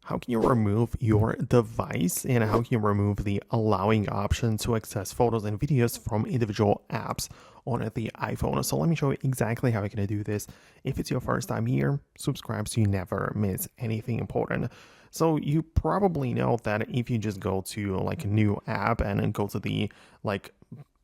How can you remove your device and how can you remove the allowing option to access photos and videos from individual apps on the iPhone? So let me show you exactly how you can do this. If it's your first time here, subscribe so you never miss anything important. So you probably know that if you just go to like a new app and then go to the like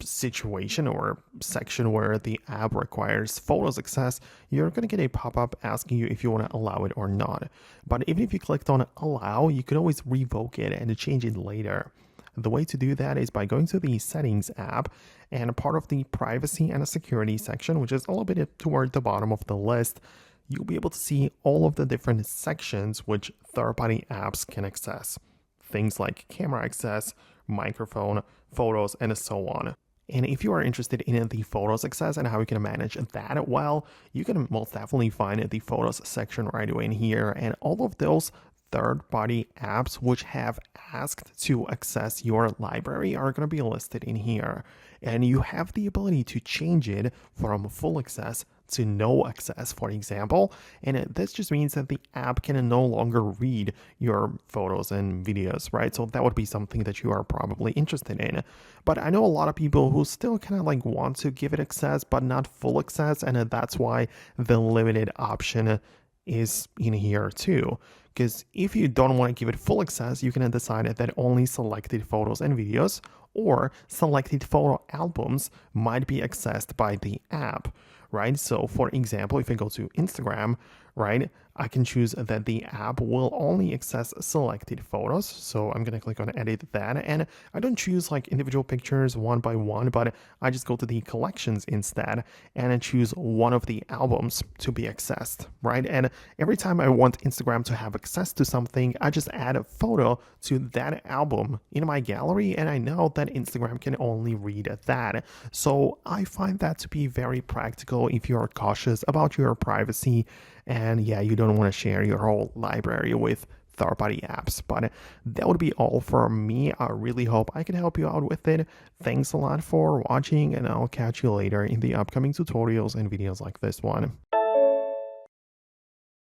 situation or section where the app requires photos access, you're going to get a pop-up asking you if you want to allow it or not. But even if you clicked on allow, you could always revoke it and change it later. The way to do that is by going to the settings app and part of the privacy and security section, which is a little bit toward the bottom of the list. You'll be able to see all of the different sections which third-party apps can access. Things like camera access, microphone, photos, and so on. And if you are interested in the photos access and how you can manage that well, you can most definitely find the photos section right away in here. And all of those third-party apps which have asked to access your library are going to be listed in here. And you have the ability to change it from full access to no access, for example. And this just means that the app can no longer read your photos and videos, right? So that would be something that you are probably interested in. But I know a lot of people who still kind of like want to give it access, but not full access. And that's why the limited option is in here too. Because if you don't want to give it full access, you can decide that only selected photos and videos or selected photo albums might be accessed by the app, right? So for example, if I go to Instagram, right, I can choose that the app will only access selected photos. So I'm going to click on edit that. And I don't choose like individual pictures one by one, but I just go to the collections instead and I choose one of the albums to be accessed, right? And every time I want Instagram to have access to something, I just add a photo to that album in my gallery. And I know that Instagram can only read that. So I find that to be very practical if you're cautious about your privacy and yeah, you don't want to share your whole library with third-party apps. But that would be all for me. I really hope I can help you out with it. Thanks a lot for watching, and I'll catch you later in the upcoming tutorials and videos like this one.